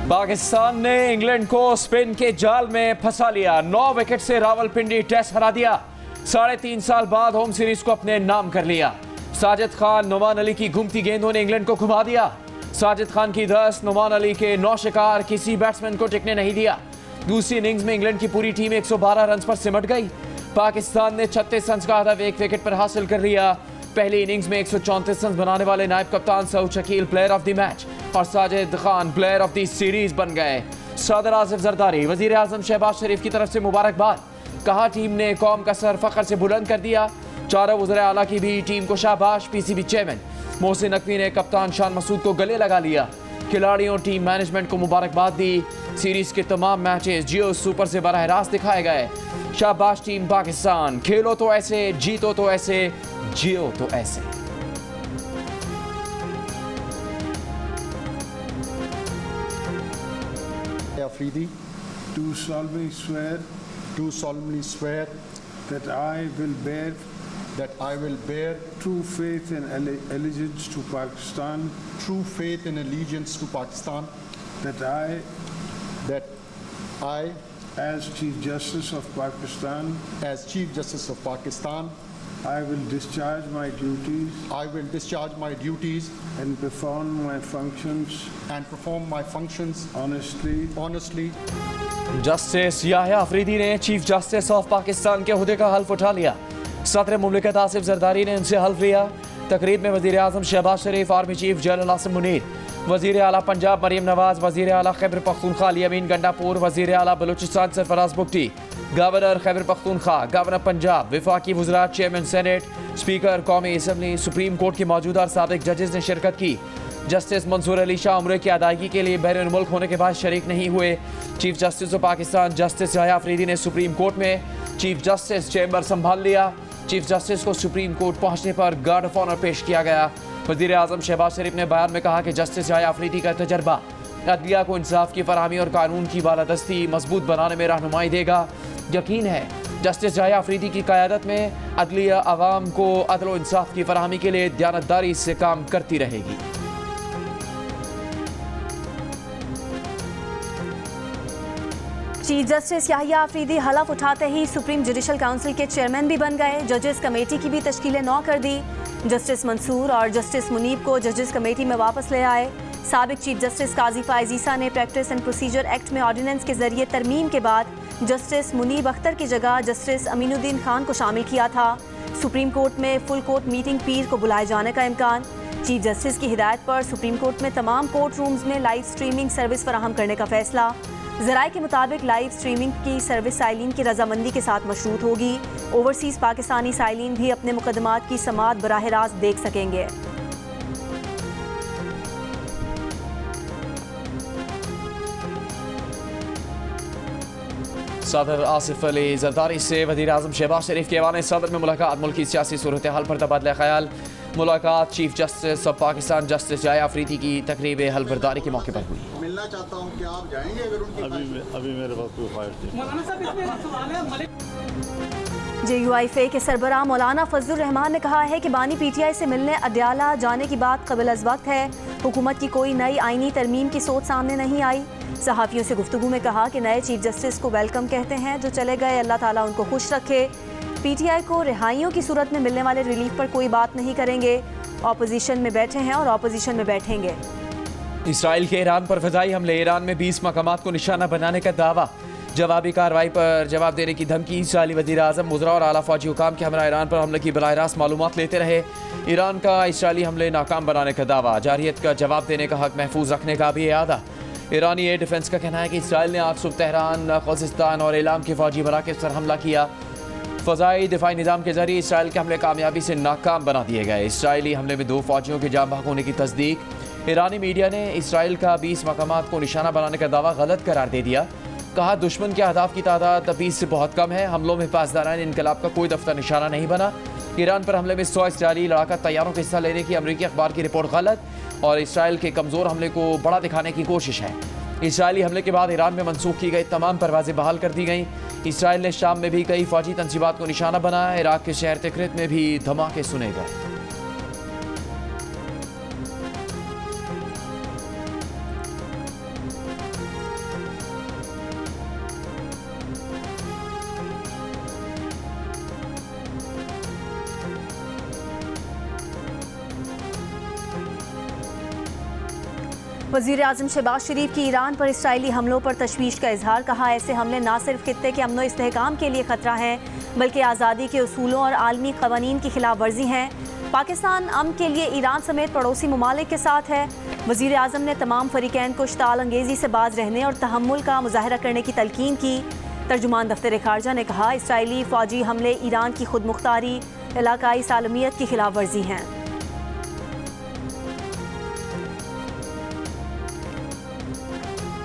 पाकिस्तान ने इंग्लैंड को स्पिन के जाल में फंसा लिया। 9 विकेट से रावलपिंडी टेस्ट हरा दिया। 3.5 साल बाद होम सीरीज को अपने नाम कर लिया। साजिद खान, नुमान अली की घूमती गेंदों ने इंग्लैंड को घुमा दिया। साजिद खान की 10, नुमान अली के 9 शिकार किसी बैट्समैन को टिकने नहीं दिया। दूसरी इनिंग्स में इंग्लैंड की पूरी टीम 112 रन पर सिमट गई। पाकिस्तान ने 36 रन का हदफ 1 विकेट पर हासिल कर लिया। पहली इनिंग्स में 134 रन बनाने वाले नायब कप्तान Saud Shakeel player of the match और Sajid Khan player of the series बन गए। सदर आसिफ जरदारी वजीर आजम शहबाज शरीफ की तरफ से मुबारकबाद। कहा टीम ने कौम का सर फख्र से बुलंद कर दिया। चारों वज़ीर आला की भी टीम को शाबाश। पीसीबी चेयरमैन मोहसिन नकवी ने कप्तान शान मसूद को गले लगा लिया। खिलाड़ियों टीम मैनेजमेंट को मुबारकबाद दी। सीरीज के तमाम मैचेस जियो सुपर से बराह रास्त दिखाए गए। शाबाश टीम पाकिस्तान, खेलो तो ऐसे, जीतो तो ऐसे, जियो तो ऐसे। Afridi, do solemnly swear that I will bear true faith and allegiance to Pakistan, that I as Chief Justice of Pakistan I will discharge my duties and perform my functions honestly. Justice Yahya Afridi ने chief justice of Pakistan के ओहदे का हल्फ उठा लिया। सदर मुमलिकत आसिफ जरदारी ने उनसे हल्फ लिया। तकरीब में वजीर आजम Shehbaz Sharif, army chief general Asim Munir, वजीर आला पंजाब मरीम नवाज, वजीर आला खैबर पख्तूनख्वा अली अमीन गंडापुर, वजीर आला बलूचिस्तान सरफराज बुगटी, गवर्नर खैबर पख्तूनख्वा, गवर्नर पंजाब, विफाकी वज़रात, चेयरमैन सेनेट, स्पीकर कौमी असम्बली, सुप्रीम कोर्ट के मौजूदा और साबिक जजेस ने शिरकत की। जस्टिस मंसूर अली शाह उम्र की अदायगी के लिए बैरून मुल्क होने के बाद शरीक नहीं हुए। Chief justice of Pakistan justice Yahya Afridi ने सुप्रीम कोर्ट में चीफ जस्टिस चैम्बर संभाल लिया। चीफ जस्टिस को सुप्रीम कोर्ट पहुंचने पर गार्ड ऑफ ऑनर पेश किया गया। वज़ीर आज़म शहबाज शरीफ ने बयान में कहा कि जस्टिस याह्या अफरीदी का तजर्बा अदलिया को इंसाफ की फराहमी और कानून की बालादस्ती मजबूत बनाने में रहनुमाई देगा। यकीन है जस्टिस याह्या अफरीदी की क़यादत में अदलिया आवाम को अदल व इंसाफ की फराहमी के लिए दयानतदारी से काम करती रहेगी। चीफ जस्टिस याह्या अफरीदी हलफ उठाते ही सुप्रीम जुडिशल काउंसिल के चेयरमैन भी बन गए। जजेस कमेटी की भी तश्कील नौ कर दी। जस्टिस मंसूर और जस्टिस मुनीब को जजेस कमेटी में वापस ले आए। साबिक चीफ जस्टिस काजी फायज़ ईसा ने प्रैक्टिस एंड प्रोसीजर एक्ट में ऑर्डिनेंस के जरिए तरमीम के बाद जस्टिस मुनीब अख्तर की जगह जस्टिस अमीनुद्दीन खान को शामिल किया था। सुप्रीम कोर्ट में फुल कोर्ट मीटिंग पीर को बुलाए जाने का इम्कान। चीफ जस्टिस की हिदायत पर सुप्रीम कोर्ट में तमाम कोर्ट रूम्स में लाइव स्ट्रीमिंग सर्विस फराहम करने का फैसला। ज़राए के मुताबिक लाइव स्ट्रीमिंग की सर्विस साइलिन की रजामंदी के साथ मशरूत होगी। ओवरसीज़ पाकिस्तानी साइलिन भी अपने मुकदमात की समाअत बराह रास्त देख सकेंगे। सदर आसिफ अली जरदारी से वज़ीर आज़म शहबाज शरीफ के हवाले सदर में मुलाकात। मुल्क की सियासी सूरत हाल पर तबादला ख्याल। मुलाकात chief justice of Pakistan justice Yahya Afridi की तकरीब हल्फबरदारी के मौके पर हुई। मिलना चाहता हूं कि आप जाएंगे अगर उनकी अभी मेरे पास कोई ख्वाहिश नहीं। JUIFA के सरबराह मौलाना फजलुर रहमान ने कहा है कि बानी PTI से मिलने अडयाला जाने की बात कबिल अज़ वक्त है। हुकूमत की कोई नई आईनी तरमीम की सोच सामने नहीं आई। सहाफ़ियों से गुफ्तगू में कहा कि नए चीफ जस्टिस को वेलकम कहते हैं। जो चले गए अल्लाह ताला उनको खुश रखे। PTI को रिहाइयों की सूरत में मिलने वाले रिलीफ पर कोई बात नहीं करेंगे। ऑपोजिशन में बैठे हैं और ऑपोजिशन में बैठेंगे। इसराइल के ईरान पर फ़िज़ाई हमले। ईरान में 20 मकामात को निशाना बनाने का दावा। जवाबी कार्रवाई पर जवाब देने की धमकी। इसराइली वज़ीर आज़म, वज़रा और आला फ़ौजी हुकाम के हमरा ईरान पर हमले की बराह रास्त मालूमात लेते रहे। ईरान का इसराइली हमले नाकाम बनाने का दावा। जारियत का जवाब देने का हक महफूज रखने का भी इरादा। ईरानी एयर डिफेंस का कहना है कि इसराइल ने आज सुबह तेहरान, खुज़िस्तान और इलाम के फ़ौजी मराकज़ पर हमला किया। फ़ज़ाई दिफाई निज़ाम के जरिए इसराइल के हमले कामयाबी से नाकाम बना दिए गए। इसराइली हमले में 2 फ़ौजियों के जाँ बहक होने की तस्दीक। ईरानी मीडिया ने इसराइल का 20 मकामात को निशाना बनाने का दावा गलत करार दे दिया। कहा दुश्मन के अहदाफ की तादाद 20 से बहुत कम है। हमलों में पासदारान इनकलाब का कोई दफ्तर निशाना नहीं बना। ईरान पर हमले में 100 इसराइली लड़ाका तैयारों के हिस्सा लेने की अमरीकी अखबार की रिपोर्ट गलत और इसराइल के कमज़ोर हमले को बड़ा दिखाने की कोशिश है। इसराइली हमले के बाद ईरान में मनसूख की गई तमाम परवाज़ें बहाल कर दी गईं। इसराइल ने शाम में भी कई फ़ौजी तंसीबात को निशाना बनाया। इराक़ के शहर तिक्रित में भी धमाके सुने गए। वज़ीर आज़म शहबाज शरीफ की ईरान पर इसराइली हमलों पर तशवीश का इजहार। कहा, ऐसे हमले न सिर्फ खित्ते के अमन व इस्तेहकाम के लिए ख़तरा हैं बल्कि आज़ादी के उसूलों और आलमी क़वानीन की खिलाफ वर्जी हैं। पाकिस्तान अमन के लिए ईरान समेत पड़ोसी ममालिक के साथ है। वज़ीर आज़म ने तमाम फ़रीक़ैन को इश्ताल अंगेज़ी से बाज रहने और तहम्मुल का मुज़ाहरा करने की तलकीन की। तर्जुमान दफ्तर ख़ारजा ने कहा, इसराइली फ़ौजी हमले ईरान की खुद मुख्तारी, इलाकाई सालमियत की खिलाफ वर्जी हैं।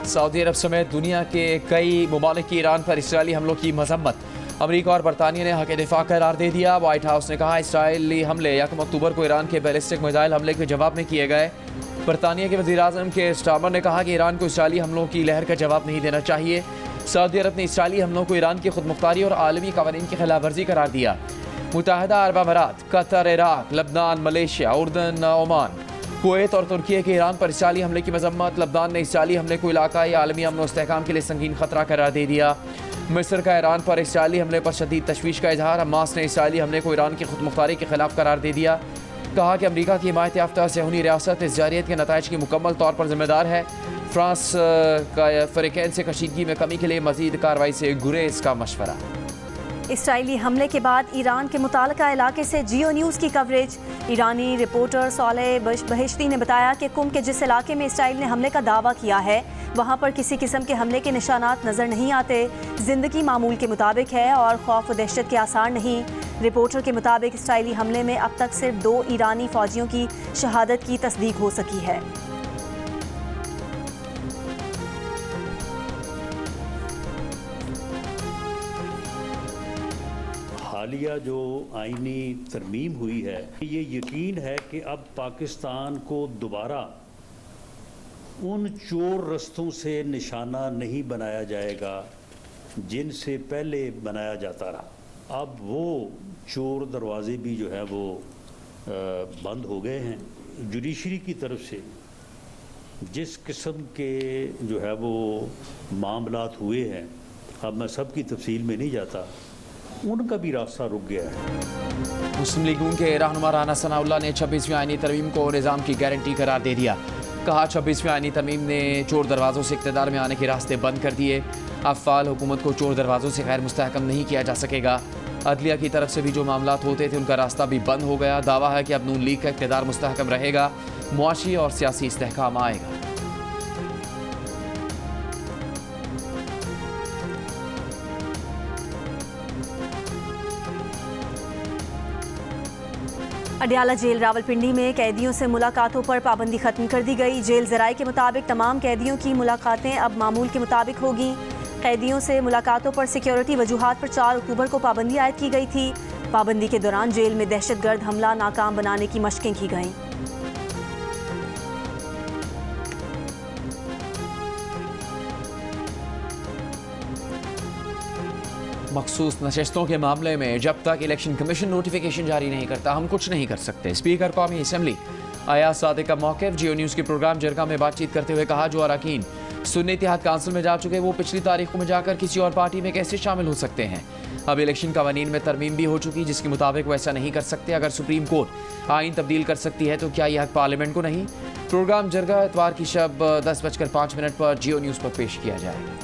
सऊदी अरब समेत दुनिया के कई ममालिक की ईरान पर इसराइली हमलों की मजम्मत। अमरीका और बरतानिया ने हक दिफा करार दे दिया। व्हाइट हाउस ने कहा, इसराइली हमले 1 अक्टूबर को ईरान के बैलिस्टिक मिसाइल हमले के जवाब में किए गए। बरतानिया के वज़ीर आज़म के स्टामर ने कहा कि ईरान को इसराइली हमलों की लहर का जवाब नहीं देना चाहिए। सऊदी अरब ने इसराइली हमलों को ईरान की खुद मुख्तारी और आलमी क़वानीन की खिलाफ वर्जी करार दिया। मुत्तहिदा अरब अमारात, कतर, इराक, लबनान, मलेशिया, उर्दन, ओमान, कुवैत और तुर्की के ईरान पर इसराइली हमले की मजम्मत। लबनान ने इसराइली हमले को इलाकाई आलमी अमन और इस्तेहकाम के लिए संगीन खतरा करार दे दिया। मिस्र का ईरान पर इसराइली हमले पर शदीद तशवीश का इजहार। हमास ने इसराइली हमले को ईरान की खुद मुख्तारी के खिलाफ करार दे दिया। कहा कि अमरीका की हिमायत याफ्ता सहूनी रियासत इस जारियत के नताइज की मुकम्मल तौर पर जिम्मेदार है। फ्रांस का फ़रीक़ैन से कशीदगी में कमी के लिए मज़ीद कार्रवाई से गुरेज का मशवरा। इसराइली हमले के बाद ईरान के मुताल्लिका इलाके से जियो न्यूज़ की कवरेज। ईरानी रिपोर्टर सालेह बहिश्ती ने बताया कि कुम के जिस इलाके में इसराइल ने हमले का दावा किया है वहाँ पर किसी किस्म के हमले के निशानात नज़र नहीं आते। ज़िंदगी मामूल के मुताबिक है और खौफ व दहशत के आसार नहीं। रिपोर्टर के मुताबिक इसराइली हमले में अब तक सिर्फ 2 ईरानी फ़ौजियों की शहादत की तस्दीक हो सकी है। हालिया जो आईनी तरमीम हुई है, ये यकीन है कि अब पाकिस्तान को दोबारा उन चोर रस्तों से निशाना नहीं बनाया जाएगा जिनसे पहले बनाया जाता रहा। अब वो चोर दरवाजे भी जो है वो बंद हो गए हैं। जुडिशरी की तरफ से जिस किस्म के जो है वो मामलात हुए हैं, अब मैं सब की तफसील में नहीं जाता, उनका भी रास्ता रुक गया है। मुस्लिम लीग नून के रहनुमा राना सनाउल्लाह ने 26वीं आईनी तरमीम को निज़ाम की गारंटी करार दे दिया। कहा, 26वीं आईनी तरमीम ने चोर दरवाज़ों से इक़्तिदार में आने के रास्ते बंद कर दिए। अब फ़ाल हुकूमत को चोर दरवाज़ों से गैर मुस्तहकम नहीं किया जा सकेगा। अदलिया की तरफ से भी जो मामलात होते थे उनका रास्ता भी बंद हो गया। दावा है कि अब नून लीग का इक़्तिदार मुस्तहकम रहेगा, मुआशी और सियासी इस्तेहकाम आएगा। अडयाला जेल रावलपिंडी में कैदियों से मुलाकातों पर पाबंदी खत्म कर दी गई। जेल ज़राए के मुताबिक तमाम कैदियों की मुलाकातें अब मामूल के मुताबिक होगी। कैदियों से मुलाकातों पर सिक्योरिटी वजूहात पर 4 अक्टूबर को पाबंदी आयद की गई थी। पाबंदी के दौरान जेल में दहशतगर्द हमला नाकाम बनाने की मशकें की गईं। मखसूस नशस्तों के मामले में जब तक इलेक्शन कमीशन नोटिफिकेशन जारी नहीं करता हम कुछ नहीं कर सकते। स्पीकर कौमी असम्बली अयाज सादिक का मौक़िफ़। जियो न्यूज़ के प्रोग्राम जरगा में बातचीत करते हुए कहा, जो अरकान सुन्नी इत्तेहाद काउंसिल में जा चुके वो पिछली तारीखों में जाकर किसी और पार्टी में कैसे शामिल हो सकते हैं। अब इलेक्शन कवानीन में तरमीम भी हो चुकी जिसके मुताबिक वो ऐसा नहीं कर सकते। अगर सुप्रीम कोर्ट आइन तब्दील कर सकती है तो क्या यह हक पार्लियामेंट को नहीं। प्रोग्राम जरगा इतवार की शब 10:05 पर जियो न्यूज़ पर पेश किया जाएगा।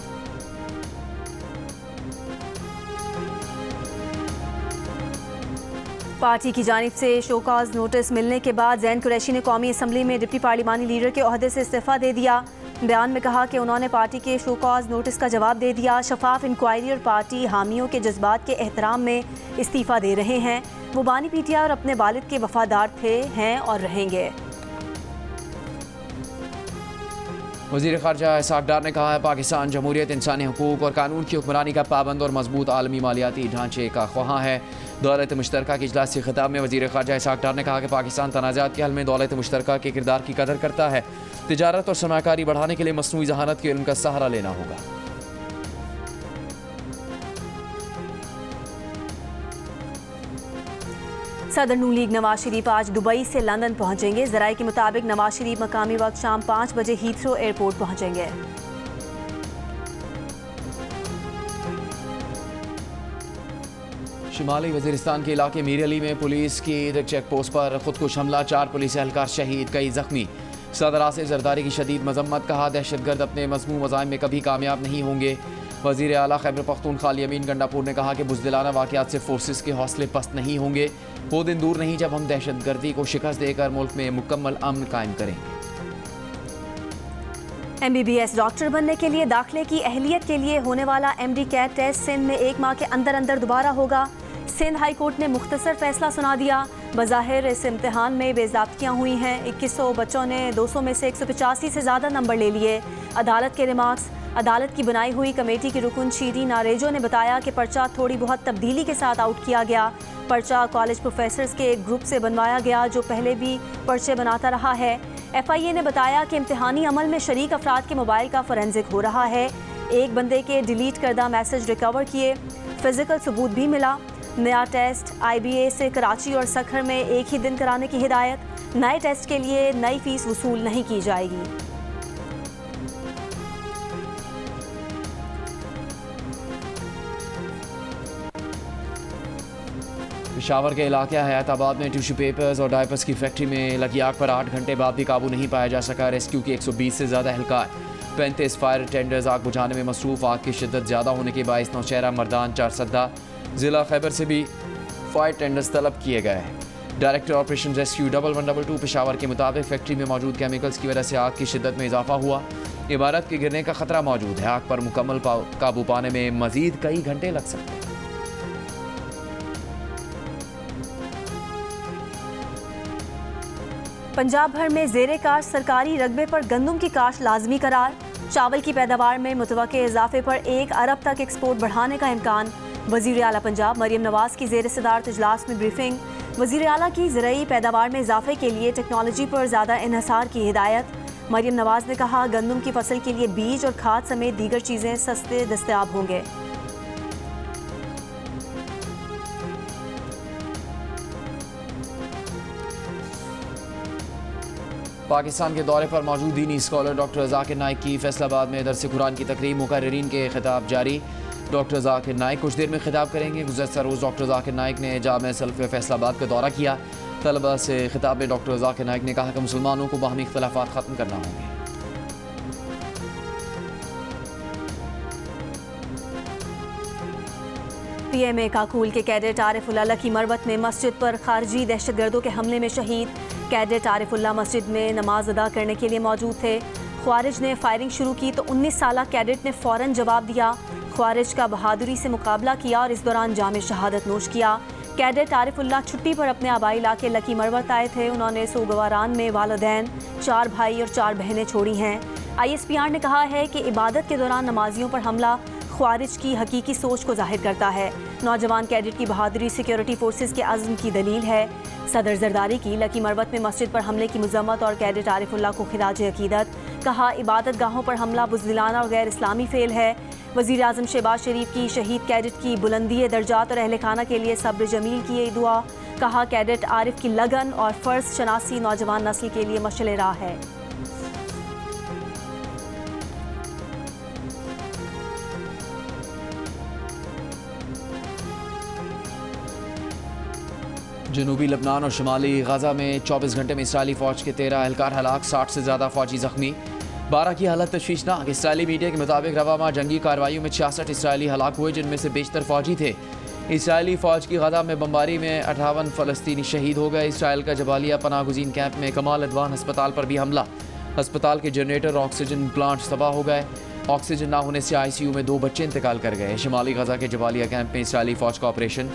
पार्टी की जानिब से शोकाज नोटिस मिलने के बाद ज़ैन कुरैशी ने कौमी असम्बली में डिप्टी पार्लिमानी लीडर के ओहदे से इस्तीफ़ा दे दिया। बयान में कहा कि उन्होंने पार्टी के शोकाज नोटिस का जवाब दे दिया। शफाफ इंक्वायरी और पार्टी हामियों के जज्बात के एहतराम में इस्तीफ़ा दे रहे हैं। वो बानी पीटीआई और अपने वालिद के वफादार थे, हैं और रहेंगे। वज़ीर ख़ारजा इसहाक़ डार ने कहा है, पाकिस्तान जमहूरियत, इंसानी हकूक़ और कानून की हुक्मरानी का पाबंद और मजबूत आलमी मालियाती ढांचे का ख्वाहां है। दौलत मुश्तरका के इजलास से खिताब में वज़ीर ख़ारजा इसहाक़ डार ने कहा कि पाकिस्तान तनाज़ात के हल में दौलत मुश्तरका के किरदार की कदर करता है। तिजारत और सरमाकारी बढ़ाने के लिए मसनूई ज़हानत के इल्म का सहारा लेना होगा। सदर नून लीग नवाज शरीफ आज दुबई से लंदन पहुंचेंगे। ज़राए के मुताबिक नवाज शरीफ मकामी वक्त शाम 5 बजे हीथ्रो एयरपोर्ट पहुंचेंगे। शुमाली वज़ीरिस्तान के इलाके मीर अली में पुलिस की चेक पोस्ट पर खुदकुश हमला, 4 पुलिस एहलकार शहीद, कई जख्मी। सदर आसिफ जरदारी की शदीद मजम्मत, कहा दहशतगर्द अपने मज़मूम मज़ाहिम में कभी कामयाब नहीं होंगे। वज़ीर आला खैबर पख्तूनख्वा अमीन गंडापुर ने कहा कि बुज़दिलाना वाक़यात से फोर्सेस के हौसले पस्त नहीं होंगे। वो दिन दूर नहीं जब हम दहशतगर्दी को शिकस्त देकर मुल्क में मुकम्मल अमन कायम करेंगे। MBBS डॉक्टर बनने के लिए दाखिले की अहलियत के लिए होने वाला MD कैट टेस्ट सिंध में 1 माह के अंदर दोबारा होगा। सिंध हाई कोर्ट ने मुख्तसर फैसला सुना दिया। बज़ाहिर इस इम्तिहान में बेज़ाब्तियाँ हुई हैं। 2100 बच्चों ने 200 में से 185 से ज़्यादा नंबर ले लिए। अदालत के रिमार्क्स। अदालत की बनाई हुई कमेटी की रुकन शीरीन आरेजो ने बताया कि पर्चा थोड़ी बहुत तब्दीली के साथ आउट किया गया। पर्चा कॉलेज प्रोफेसर्स के एक ग्रुप से बनवाया गया जो पहले भी पर्चे बनाता रहा है। FIA ने बताया कि इम्तिहानी अमल में शरीक अफराद के मोबाइल का फोरेंसिक हो रहा है। एक बंदे के डिलीट करदा मैसेज रिकवर किए, फिजिकल सबूत भी मिला। नया टेस्ट IBA से कराची और सखर में एक ही दिन कराने की हिदायत। नए टेस्ट के लिए नई फीस वसूल नहीं की जाएगी। पेशावर के इलाके हयाताबाद में टिश्यू पेपर्स और डायपर्स की फैक्ट्री में लगी आग पर 8 घंटे बाद भी काबू नहीं पाया जा सका। रेस्क्यू के 120 से ज़्यादा एहलकार, 35 फायर टेंडर्स आग बुझाने में मसरूफ़। आग की शिद्दत ज़्यादा होने के बायस नौशहरा, मर्दान, चारसद्दा, ज़िला खैबर से भी फायर टेंडर्स तलब किए गए हैं। डायरेक्टर ऑपरेशन रेस्क्यू 1122 पेशावर के मुताबिक फैक्ट्री में मौजूद केमिकल्स की वजह से आग की शिद्दत में इजाफा हुआ। इमारत के गिरने का खतरा मौजूद है। आग पर मुकम्मल काबू पाने में मजीद कई घंटे लग सकते हैं। पंजाब भर में ज़ेरे काश्त सरकारी रकबे पर गंदम की काश्त लाजमी करार। चावल की पैदावार में मुतवक्के इजाफे पर 1 अरब तक एक्सपोर्ट बढ़ाने का इम्कान। वज़ीर आला पंजाब मरियम नवाज़ की ज़ेर सदारत इजलास में ब्रीफिंग। वज़ीर आला की ज़राई पैदावार में इजाफे के लिए टेक्नोलॉजी पर ज़्यादा इन्हसार की हिदायत। मरियम नवाज़ ने कहा गंदम की फसल के लिए बीज और खाद समेत दीगर चीज़ें सस्ते दस्तयाब होंगे। पाकिस्तान के दौरे पर मौजूद दीनी स्कॉलर डॉक्टर जाकिर नाइक की फैसलाबाद में दरस कुरान की तकरीब, मुकर्रिरीन के खिताब जारी। डॉक्टर जाकिर नाइक कुछ देर में खिताब करेंगे। गुज़श्ता रोज़ डॉक्टर जाकिर नाइक ने जामे सल्फ़ फैसलाबाद का दौरा किया। तलबा से खिताब में डॉक्टर जाकिर नाइक ने कहा कि मुसलमानों को बाहमी इख्तिलाफ़ात ख़त्म करना होंगे। PMA काकूल के कैडेट आरिफुल्लाह लकी मरवत में मस्जिद पर खारजी दहशतगर्दों के हमले में शहीद। कैडेट आरिफुल्लाह मस्जिद में नमाज अदा करने के लिए मौजूद थे। ख्वारिज ने फायरिंग शुरू की तो 19 साला कैडेट ने फ़ौरन जवाब दिया। ख्वारिज का बहादुरी से मुकाबला किया और इस दौरान जामे शहादत नोश किया। कैडेट आरिफुल्लाह छुट्टी पर अपने आबाई इलाके लकी मरवत आए थे। उन्होंने सोगवारान में वालिदैन, 4 भाई और 4 बहनें छोड़ी हैं। ISPR ने कहा है कि इबादत के दौरान नमाजियों पर हमला ख्वारिज की हकीकी सोच को जाहिर करता है। नौजवान कैडेट की बहादुरी सिक्योरिटी फोर्सेस के अज़्म की दलील है। सदर जरदारी की लकी मरवत में मस्जिद पर हमले की मजम्मत और कैडेट आरिफुल्लाह को खिराज अकीदत। कहा इबादत गाहों पर हमला बुज़दिलाना और गैर इस्लामी फेल है। वज़ीर आज़म शहबाज शरीफ की शहीद कैडेट की बुलंदी दर्जात और अहल खाना के लिए सब्र जमील की यही दुआ। कहा कैडेट आरिफ की लगन और फ़र्ज शनासी नौजवान नस्ल के लिए मशअल राह है। जनूबी लबनान और शुमाली गजा में 24 घंटे में इसराइली फ़ौज के 13 एहलकार हलाक, 60 से ज़्यादा फ़ौजी ज़ख्मी। 12 की हालत तशवीशनाक। इसराइली मीडिया के मुताबिक रवा माह जंगी कार्रवाइयों में 66 इसराइली हलाक हुए, जिनमें से बेशतर फ़ौजी थे। इसराइली फ़ौज की गजा में बमबारी में 58 फ़लस्तीनी शहीद हो गए। इसराइल का जबालिया पनाह गुज़ीन कैंप में कमाल अदवान अस्पताल पर भी हमला। अस्पताल के जनरेटर और ऑक्सीजन प्लांट तबाह हो गए। ऑक्सीजन ना होने से ICU में 2 बच्चे इंतकाल कर गए। शुमाली गजा के जबालिया कैंप में इसराइली फ़ौज का ऑपरेशन,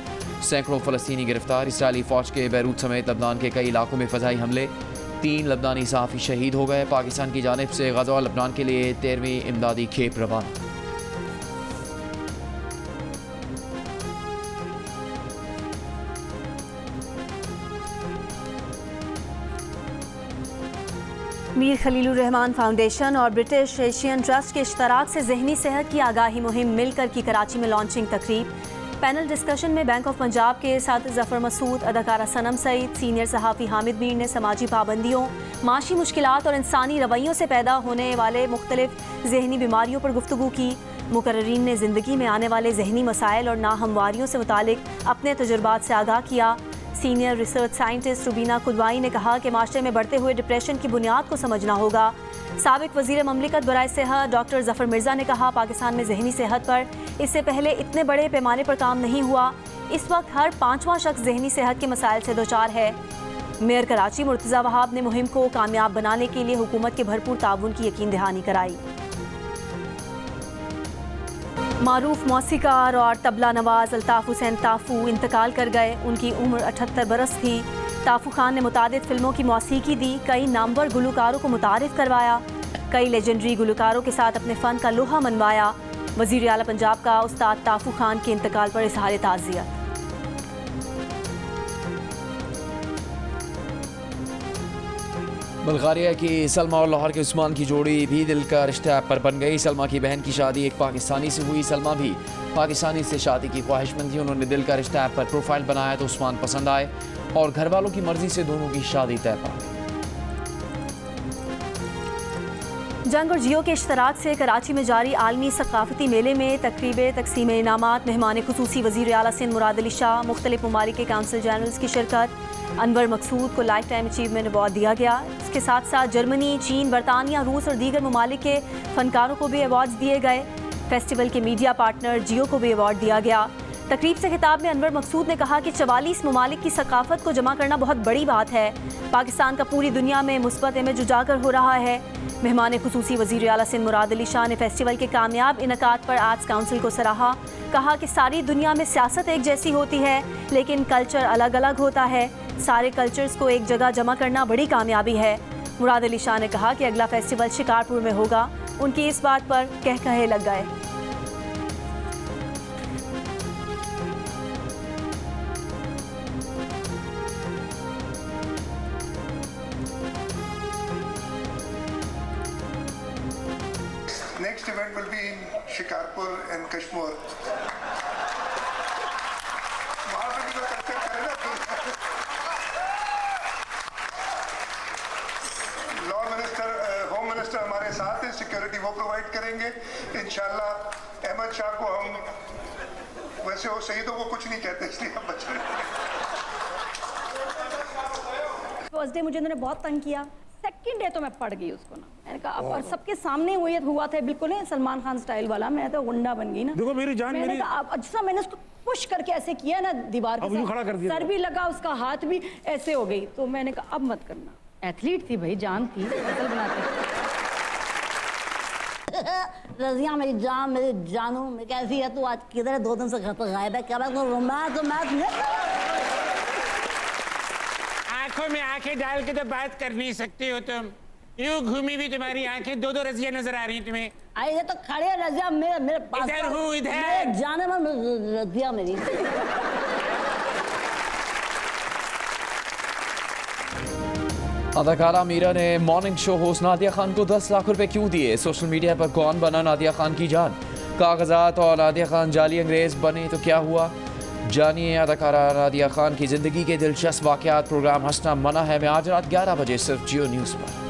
सैकड़ों फ़लस्तीनी गिरफ्तार। इसराइली फ़ौज के बैरूत समेत लबनान के कई इलाकों में फ़ज़ाई हमले, 3 लबनानी सहाफ़ी शहीद हो गए। पाकिस्तान की जानिब से गजा और लबनान के लिए 13वीं इमदादी खेप रवाना। मीर खलीलुर रहमान फाउंडेशन और ब्रिटिश एशियन ट्रस्ट के इश्तराक से ज़हनी सेहत की आगाही मुहिम मिलकर की कराची में लॉन्चिंग तकरीब। पैनल डिस्कशन में बैंक ऑफ पंजाब के साथ जफ़र मसूद, अदाकारा सनम सईद, सीनियर सहाफ़ी हामिद मीर ने समाजी पाबंदियों, माशी मुश्किलात और इंसानी रवैयों से पैदा होने वाले मुख्तलिफ ज़हनी बीमारियों पर गुफ्तगू की। मुकर्रिरीन ने ज़िंदगी में आने वाले ज़हनी मसाइल और नाहमवारियों से मुतालिक अपने तजुर्बात से आगाह किया। सीनियर रिसर्च साइंटिस्ट रुबीना कुदवाई ने कहा कि माशरे में बढ़ते हुए डिप्रेशन की बुनियाद को समझना होगा। साबिक वज़ीर ममलिकत बराए सेहत डॉक्टर जफर मिर्ज़ा ने कहा, पाकिस्तान में जहनी सेहत पर इससे पहले इतने बड़े पैमाने पर काम नहीं हुआ। इस वक्त हर 5वां शख्स जहनी सेहत के मसाइल से दोचार है। मेयर कराची मुर्तज़ा वहाब ने मुहिम को कामयाब बनाने के लिए हुकूमत के भरपूर ताउन की यकीन दहानी कराई। मारूफ मौसीकार और तबला नवाज अल्ताफ़ हुसैन ताफू इंतकाल कर गए। उनकी उम्र 78 बरस थी। ताफू खान ने मुतादिद फिल्मों की मौसीकी दी, कई नामवर गुलकारों को मुतारिफ करवाया, कई लेजेंडरी गुलकारों के साथ अपने फ़न का लोहा मनवाया। वज़ीर आला पंजाब का उस्ताद ताफू खान के इंतकाल पर इज़हार ताज़ियत। बल्गारिया की सलमा और लाहौर के उस्मान की जोड़ी भी दिल का रिश्ता पर बन गई। सलमा की बहन की शादी एक पाकिस्तानी से हुई। सलमा भी पाकिस्तानी से शादी की ख्वाहिशमंद थी। उन्होंने दिल का रिश्ता पर प्रोफाइल बनाया तो उस्मान पसंद आए और घर वालों की मर्जी से दोनों की शादी तय पा गई। जंग और जियो के इश्तराक से कराची में जारी आलमी सकाफती मेले में तकरीब तकसीम इनामात, मेहमान खुसूसी वज़ीर आला सिंध मुराद अली शाह, मुख्तलिफ ममालिक के काउंसिल जनरल्स की शिरकत। अनवर मकसूद को लाइफ टाइम अचीवमेंट अवार्ड दिया गया। इसके साथ साथ जर्मनी, चीन, बरतानिया, रूस और दीगर ममालिक के फनकारों को भी अवार्ड्स दिए गए। फेस्टिवल के मीडिया पार्टनर जियो को भी अवार्ड दिया गया। तकरीब से खिताब में अनवर मकसूद ने कहा कि 44 ममालिक की सकाफत को जमा करना बहुत बड़ी बात है। पाकिस्तान का पूरी दुनिया में मुस्बत इमेज उजागर हो रहा है। मेहमान खुसूसी वज़ीर आला सिंध मुराद अली शाह ने फेस्टिवल के कामयाब इनकाद पर आर्ट्स काउंसिल को सराहा। कहा कि सारी दुनिया में सियासत एक जैसी होती है लेकिन कल्चर अलग अलग होता है। सारे कल्चर्स को एक जगह जमा करना बड़ी कामयाबी है। मुराद अली शाह ने कहा कि अगला फेस्टिवल शिकारपुर में होगा। उनकी इस बात पर कहे लग गए। Next event will be in Shikarpur and Kashmir. वहाँ पे भी तो कल्चर करें ना। लॉ मिनिस्टर, होम मिनिस्टर हमारे साथ हैं, सिक्योरिटी वो प्रोवाइड करेंगे इंशाल्लाह। अहमद शाह को हम वैसे वो शहीदों को कुछ नहीं कहते इसलिए हम बच रहे हैं। फर्स्ट डे मुझे उन्होंने बहुत तंग किया, सेकंड डे तो मैं पड़ गई उसको ना। मैंने कहा और सबके सामने हुआ था बिल्कुल नहीं सलमान खान स्टाइल वाला। मैं तो गुंडा बन गई ना। देखो मेरी जान, मैंने कहा अब जिस मैंने उसको पुश करके ऐसे किया ना दीवार के साथ, खड़ा कर दिया, सर भी लगा, उसका हाथ भी ऐसे हो गई। तो मैंने कहा अब मत करना। एथलीट थी भाई, जान थी, फसल बनाती। रजिया मेरी जान, मेरी जानू, मैं कैसी है तू? आज किधर है? 2 दिन से घर पर गायब है। क्या बात? आंखों में आंखें डाल के तो बात कर नहीं सकते हो तुम। यूं घूमी भी तुम्हारी आंखें 2-2 रजिया नजर आ रही तुम्हें। ये तो खड़े रजिया मेरे पास। इधर हूँ, इधर जाने में रजिया मेरी। अदाकारा मीरा ने morning show host Nadia Khan को 10 लाख रुपए क्यों दिए? सोशल मीडिया पर कौन बना नादिया खान की जान? कागजात और नादिया खान जाली अंग्रेज बने तो क्या हुआ? जानिए अदाकारा नादिया खान की जिंदगी के दिलचस्प वाकयात। प्रोग्राम हंसना मना है में आज रात 11 बजे सिर्फ जियो न्यूज़ पर।